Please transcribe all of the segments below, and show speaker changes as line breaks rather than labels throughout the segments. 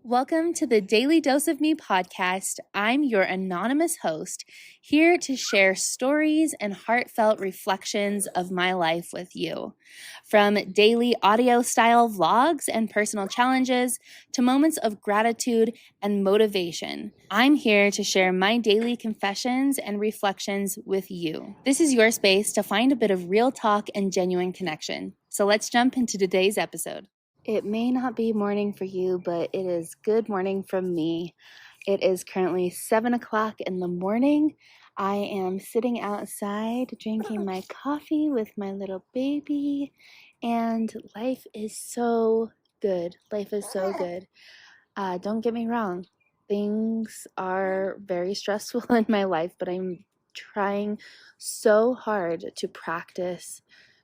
Welcome to the Daily Dose of Me podcast. I'm your anonymous host, here to share stories and heartfelt reflections of my life with you. From daily audio style vlogs and personal challenges to moments of gratitude and motivation, I'm here to share my daily confessions and reflections with you. This is your space to find a bit of real talk and genuine connection. So let's jump into today's episode. It may not be morning for you, but it is good morning from me. It is currently 7 o'clock in the morning. I am sitting outside drinking my coffee with my little baby, and life is so good. Life is so good. Don't get me wrong. Things are very stressful in my life, but I'm trying so hard to practice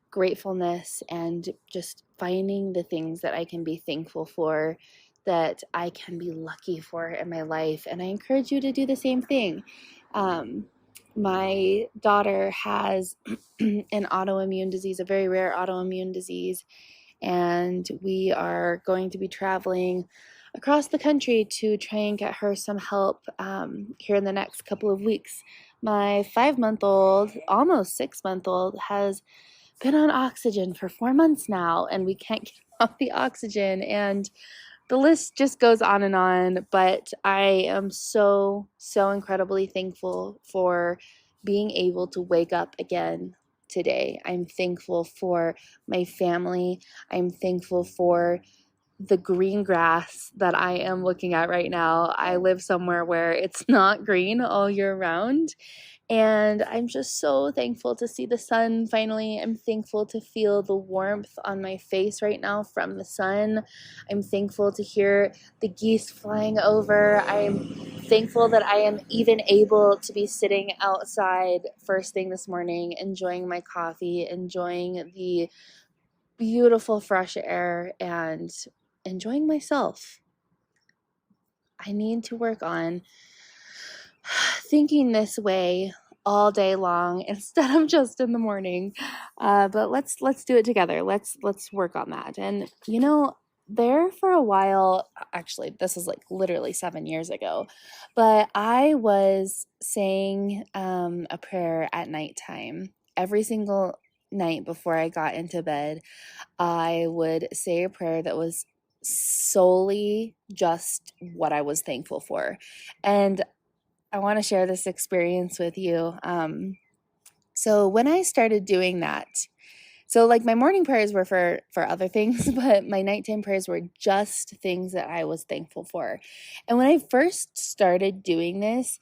gratefulness and just finding the things that I can be thankful for, that I can be lucky for in my life. And I encourage you to do the same thing. My daughter has an autoimmune disease, a very rare autoimmune disease, and we are going to be traveling across the country to try and get her some help here in the next couple of weeks. My 5-month-old, almost 6-month-old, has been on oxygen for 4 months now, and we can't get off the oxygen, and the list just goes on. But I am so incredibly thankful for being able to wake up again today. I'm thankful for my family. I'm thankful for the green grass that I am looking at right now. I live somewhere where it's not green all year round, and I'm just so thankful to see the sun finally. I'm thankful to feel the warmth on my face right now from the sun. I'm thankful to hear the geese flying over. I'm thankful that I am even able to be sitting outside first thing this morning, enjoying my coffee, enjoying the beautiful fresh air, and enjoying myself. I need to work on thinking this way all day long instead of just in the morning. But let's do it together. Let's work on that. And there for a while, actually this is like literally 7 years ago, but I was saying a prayer at nighttime. Every single night before I got into bed, I would say a prayer that was solely just what I was thankful for. And I want to share this experience with you. So when I started doing that, so like my morning prayers were for other things, but my nighttime prayers were just things that I was thankful for. And when I first started doing this,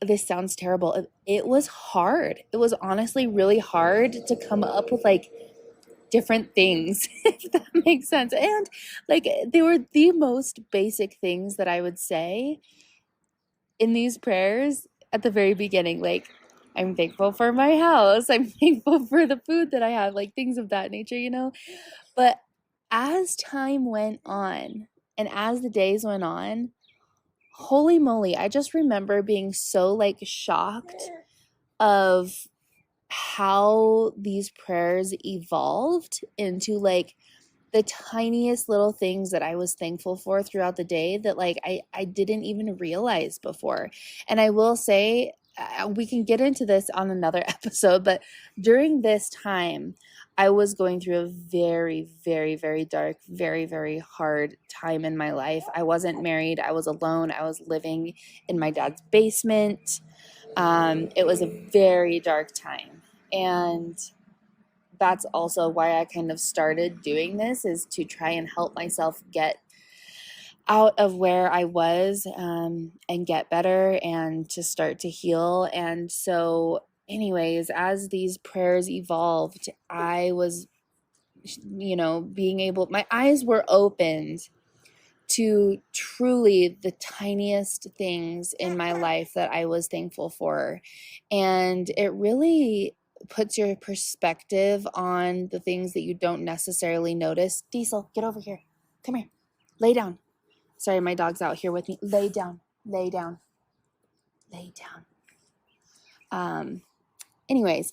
this sounds terrible. It was hard. It was honestly really hard to come up with like different things, if that makes sense. And like they were the most basic things that I would say in these prayers at the very beginning, like I'm thankful for my house, I'm thankful for the food that I have, like things of that nature. But as time went on and as the days went on, holy moly, I just remember being so like shocked of how these prayers evolved into like the tiniest little things that I was thankful for throughout the day that like I didn't even realize before. And I will say, we can get into this on another episode, but during this time, I was going through a very, very, very dark, very, very hard time in my life. I wasn't married. I was alone. I was living in my dad's basement. It was a very dark time. And that's also why I kind of started doing this, is to try and help myself get out of where I was and get better and to start to heal. And so anyways, as these prayers evolved, I was, being able, my eyes were opened to truly the tiniest things in my life that I was thankful for. And it really puts your perspective on the things that you don't necessarily notice. Diesel, get over here. Come here. Lay down. Sorry, my dog's out here with me. Lay down. Lay down. Lay down. Anyways,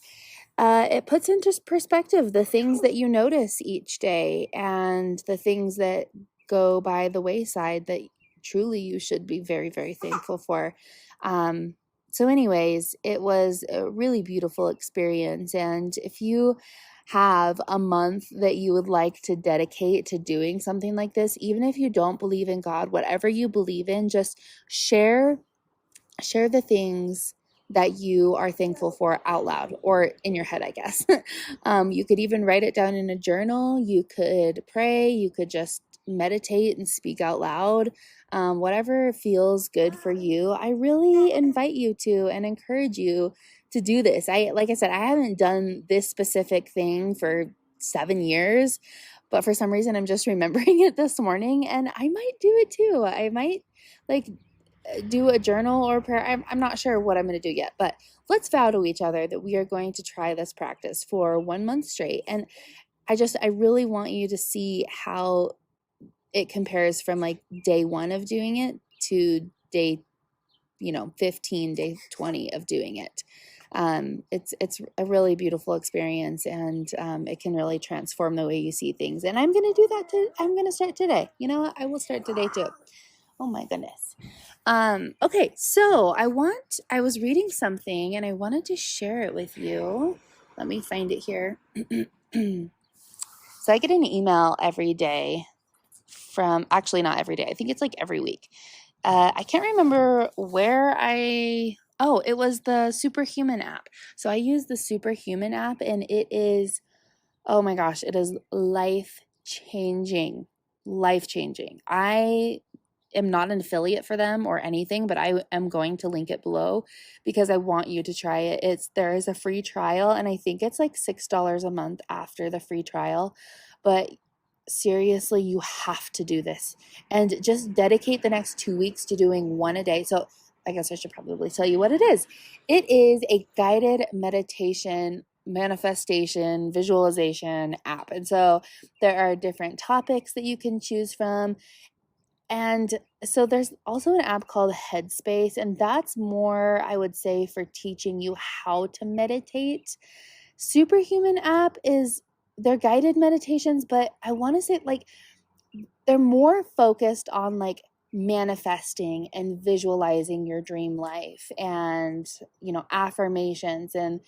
it puts into perspective the things that you notice each day and the things that go by the wayside that truly you should be very, very thankful for. So anyways, it was a really beautiful experience. And if you have a month that you would like to dedicate to doing something like this, even if you don't believe in God, whatever you believe in, just share the things that you are thankful for out loud or in your head, I guess. You could even write it down in a journal. You could pray. You could just meditate and speak out loud. Whatever feels good for you. I really invite you to and encourage you to do this. Like I said, I haven't done this specific thing for 7 years, but for some reason I'm just remembering it this morning, and I might do it too. I might like do a journal or prayer. I'm not sure what I'm going to do yet, but let's vow to each other that we are going to try this practice for 1 month straight. And I really want you to see how it compares from like day 1 of doing it to day, 15, day 20 of doing it. It's a really beautiful experience, and it can really transform the way you see things. And I'm going to do that I'm going to start today. You know what? I will start today too. Oh my goodness. Okay, so I was reading something and I wanted to share it with you. Let me find it here. So I get an email every day actually not every day. I think it's like every week. I can't remember it was the Superhuman app. So I use the Superhuman app, and it is, oh my gosh, it is life-changing. Life-changing. I am not an affiliate for them or anything, but I am going to link it below because I want you to try it. There is a free trial, and I think it's like $6 a month after the free trial. But seriously, you have to do this and just dedicate the next 2 weeks to doing one a day. So I guess I should probably tell you what it is. It is a guided meditation, manifestation, visualization app. And so there are different topics that you can choose from. And so there's also an app called Headspace, and that's more, I would say, for teaching you how to meditate. Superhuman app is their guided meditations, but I want to say like they're more focused on like manifesting and visualizing your dream life and, affirmations. And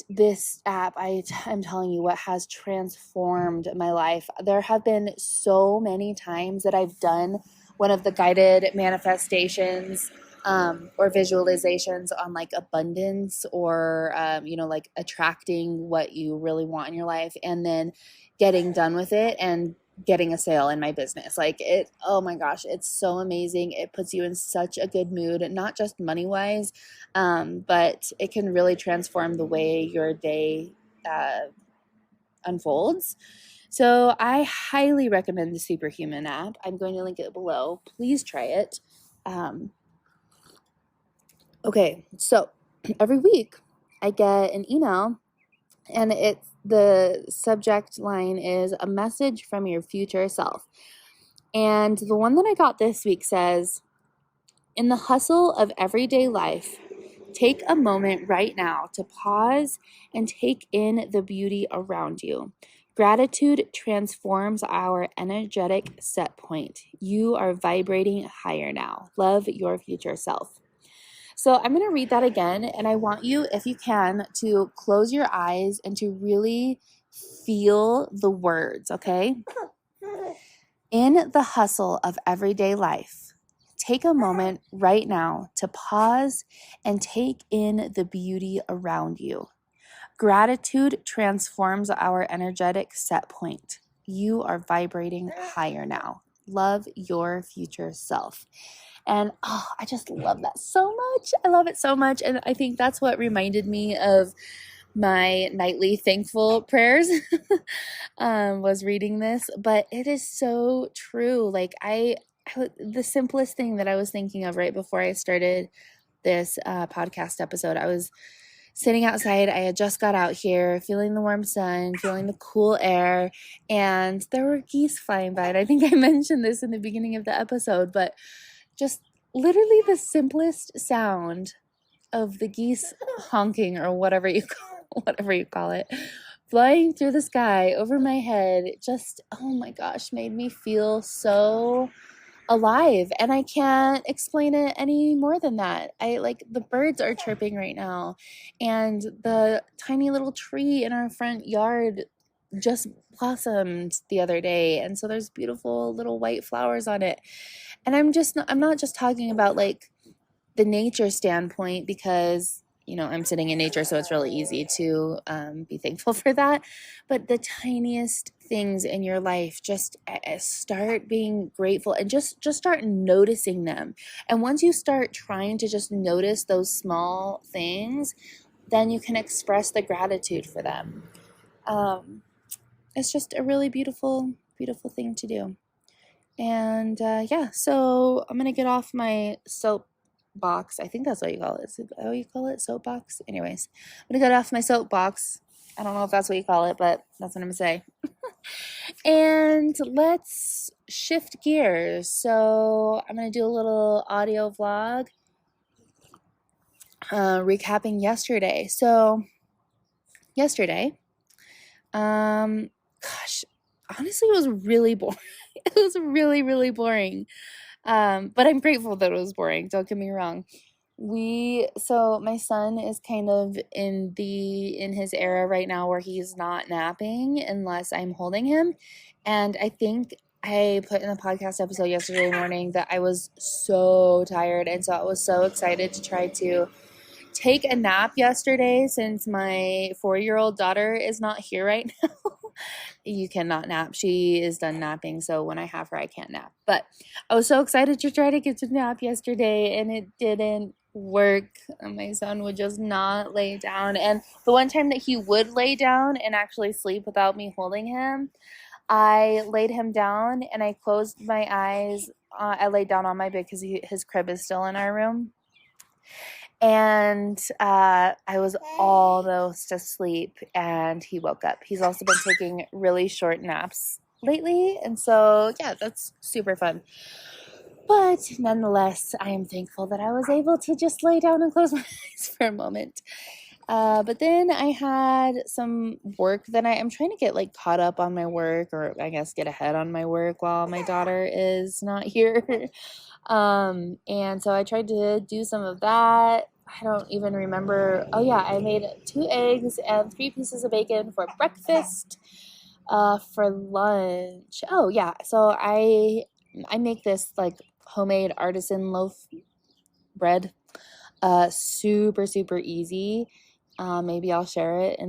this app, I'm telling you what has transformed my life. There have been so many times that I've done one of the guided manifestations or visualizations on like abundance or, like attracting what you really want in your life, and then getting done with it and getting a sale in my business. Like oh my gosh, it's so amazing. It puts you in such a good mood, not just money wise, but it can really transform the way your day unfolds. So I highly recommend the Superhuman app. I'm going to link it below. Please try it. Okay, so every week I get an email, and the subject line is a message from your future self. And the one that I got this week says, in the hustle of everyday life, take a moment right now to pause and take in the beauty around you. Gratitude transforms our energetic set point. You are vibrating higher now. Love your future self. So I'm going to read that again, and I want you, if you can, to close your eyes and to really feel the words, okay? In the hustle of everyday life, take a moment right now to pause and take in the beauty around you. Gratitude transforms our energetic set point. You are vibrating higher now. Love your future self. And I just love that so much. I love it so much. And I think that's what reminded me of my nightly thankful prayers was reading this. But it is so true. Like the simplest thing that I was thinking of right before I started this podcast episode, I was sitting outside. I had just got out here, feeling the warm sun, feeling the cool air, and there were geese flying by. And I think I mentioned this in the beginning of the episode, but just literally the simplest sound of the geese honking or whatever you call it flying through the sky over my head just, oh my gosh, made me feel so alive, and I can't explain it any more than that. I like the birds are chirping right now, and the tiny little tree in our front yard just blossomed the other day, and so there's beautiful little white flowers on it. And I'm not just talking about like the nature standpoint, because I'm sitting in nature, so it's really easy to be thankful for that. But the tiniest things in your life, just start being grateful, and just start noticing them. And once you start trying to just notice those small things, then you can express the gratitude for them. It's just a really beautiful, beautiful thing to do. And yeah, so I'm gonna get off my soapbox. I think that's what you call it. Is it how you call it? Soapbox? Anyways, I'm gonna get off my soapbox. I don't know if that's what you call it, but that's what I'm gonna say. And let's shift gears. So I'm gonna do a little audio vlog recapping yesterday. So yesterday, gosh, honestly, it was really boring. It was really, really boring. But I'm grateful that it was boring. Don't get me wrong. So my son is kind of in his era right now where he's not napping unless I'm holding him. And I think I put in the podcast episode yesterday morning that I was so tired. And so I was so excited to try to take a nap yesterday, since my 4-year-old daughter is not here right now. You cannot nap. She is done napping. So when I have her, I can't nap. But I was so excited to try to get to nap yesterday, and it didn't work. My son would just not lay down. And the one time that he would lay down and actually sleep without me holding him, I laid him down and I closed my eyes. I laid down on my bed because his crib is still in our room. And I was almost asleep, and he woke up. He's also been taking really short naps lately, and so yeah, that's super fun. But nonetheless, I am thankful that I was able to just lay down and close my eyes for a moment. But then I had some work that I'm trying to get like caught up on my work, or I guess get ahead on my work while my daughter is not here. And so I tried to do some of that. I don't even remember. Oh yeah, I made 2 eggs and 3 pieces of bacon for breakfast. For lunch. Oh yeah, so I make this like homemade artisan loaf bread. Super, super easy. Maybe I'll share it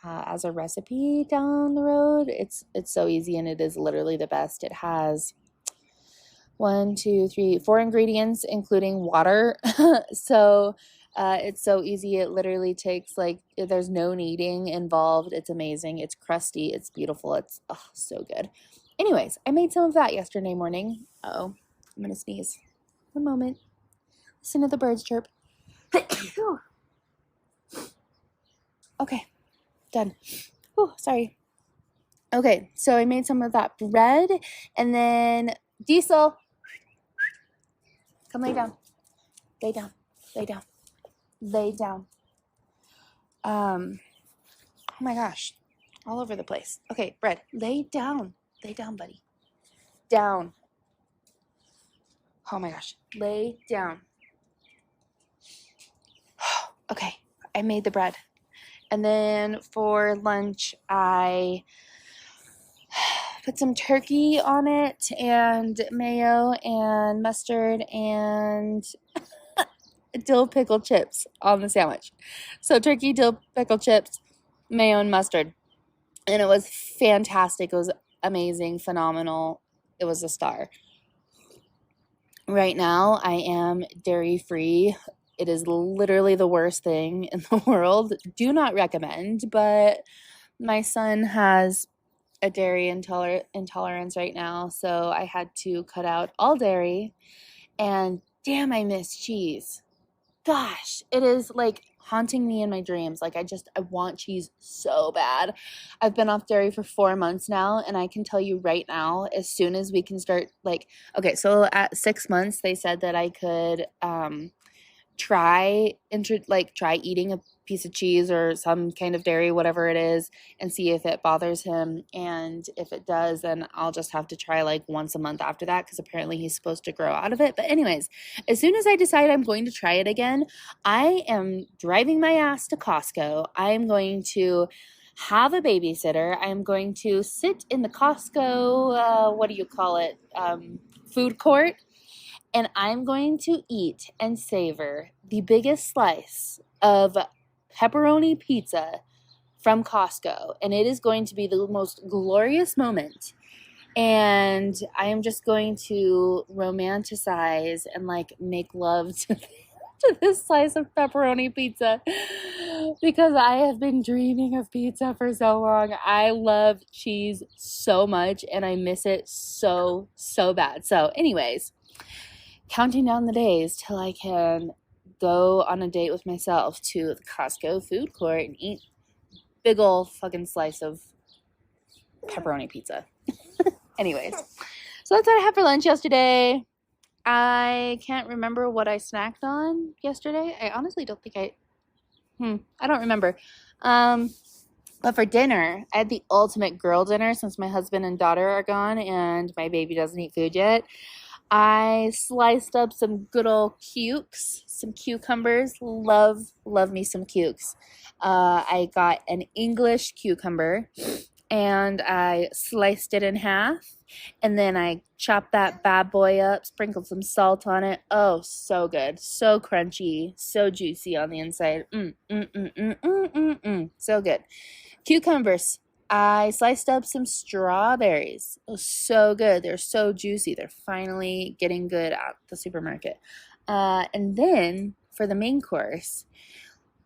as a recipe down the road. It's so easy, and it is literally the best. It has 1, 2, 3, 4 ingredients, including water. So it's so easy. It literally takes there's no kneading involved. It's amazing. It's crusty. It's beautiful. It's so good. Anyways, I made some of that yesterday morning. I'm gonna sneeze. One moment. Listen to the birds chirp. Okay, done. Oh, sorry. Okay, so I made some of that bread, and then Diesel, come lay down. Lay down. Lay down. Lay down. Oh my gosh, all over the place. Okay, bread, lay down. Lay down, buddy. Down. Oh my gosh, lay down. Okay, I made the bread. And then for lunch, I put some turkey on it, and mayo and mustard and dill pickle chips on the sandwich. So turkey, dill pickle chips, mayo, and mustard. And it was fantastic. It was amazing, phenomenal. It was a star. Right now, I am dairy-free. It is literally the worst thing in the world. Do not recommend, but my son has a dairy intolerance right now, so I had to cut out all dairy. And damn, I miss cheese. Gosh, it is like haunting me in my dreams. Like I want cheese so bad. I've been off dairy for 4 months now, and I can tell you right now, as soon as we can start okay, so at 6 months they said that I could try eating a piece of cheese or some kind of dairy, whatever it is, and see if it bothers him. And if it does, then I'll just have to try like once a month after that, because apparently he's supposed to grow out of it. But anyways, as soon as I decide I'm going to try it again, I am driving my ass to Costco. I am going to have a babysitter. I'm going to sit in the Costco, what do you call it, food court, and I'm going to eat and savor the biggest slice of pepperoni pizza from Costco. And it is going to be the most glorious moment. And I am just going to romanticize and like make love to this slice of pepperoni pizza, because I have been dreaming of pizza for so long. I love cheese so much and I miss it so bad. So anyways, counting down the days till I can go on a date with myself to the Costco food court and eat big old fucking slice of pepperoni pizza. Anyways, so that's what I had for lunch yesterday. I can't remember what I snacked on yesterday. I honestly don't think I don't remember. But for dinner, I had the ultimate girl dinner since my husband and daughter are gone and my baby doesn't eat food yet. I sliced up some good old cukes, some cucumbers. Love me some cukes. I got an English cucumber and I sliced it in half, and then I chopped that bad boy up, sprinkled some salt on it. Oh, so good. So crunchy, so juicy on the inside. So good. Cucumbers. I sliced up some strawberries. It was so good. They're so juicy. They're finally getting good at the supermarket. And then for the main course,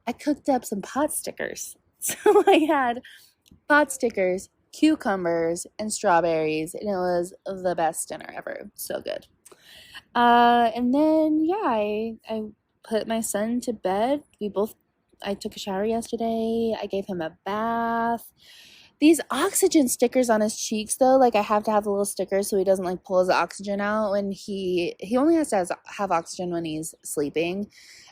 I cooked up some pot stickers. So I had pot stickers, cucumbers, and strawberries, and it was the best dinner ever. So good. And then yeah, I put my son to bed. I took a shower yesterday. I gave him a bath. These oxygen stickers on his cheeks, though, like I have to have the little stickers so he doesn't like pull his oxygen out when he only has to have oxygen when he's sleeping.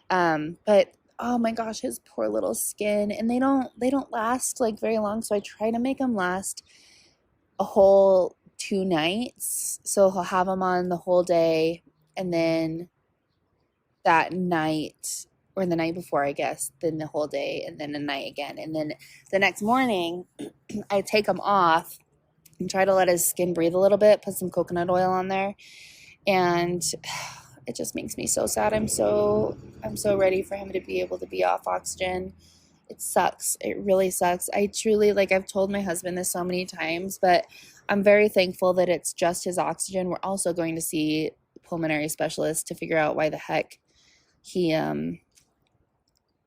But oh my gosh, his poor little skin, and they don't last like very long, so I try to make them last a whole 2 nights. So he'll have them on the whole day, and then that night, or the night before, I guess, then the whole day, and then a night again, and then the next morning I take them off and try to let his skin breathe a little bit, put some coconut oil on there, and it just makes me so sad. I'm so ready for him to be able to be off oxygen. It sucks. It really sucks. I truly, like, I've told my husband this so many times, but I'm very thankful that it's just his oxygen. We're also going to see a pulmonary specialist to figure out why the heck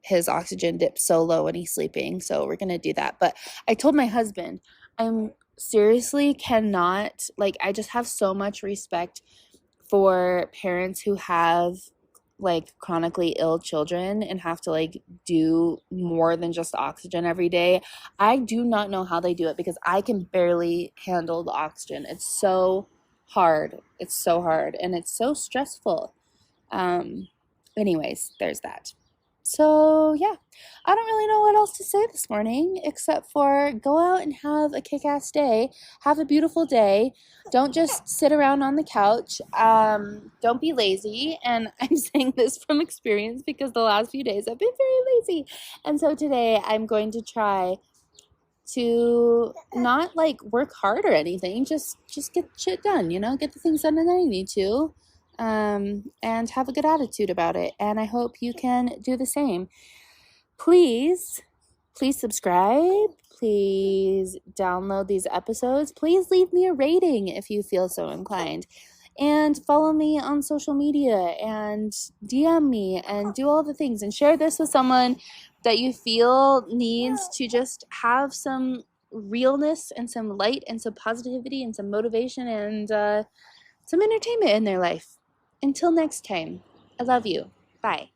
his oxygen dips so low when he's sleeping. So we're going to do that. But I told my husband, I'm seriously cannot, like, I just have so much respect for parents who have like chronically ill children and have to like do more than just oxygen every day. I do not know how they do it, because I can barely handle the oxygen. It's so hard. It's so hard and it's so stressful. Anyways, there's that. So yeah, I don't really know what else to say this morning except for go out and have a kick-ass day. Have a beautiful day. Don't just sit around on the couch. Don't be lazy. And I'm saying this from experience because the last few days I've been very lazy. And so today I'm going to try to not like work hard or anything. Just get shit done, get the things done that I need to. And have a good attitude about it. And I hope you can do the same. Please subscribe. Please download these episodes. Please leave me a rating if you feel so inclined. And follow me on social media and DM me and do all the things. And share this with someone that you feel needs to just have some realness and some light and some positivity and some motivation and some entertainment in their life. Until next time, I love you. Bye.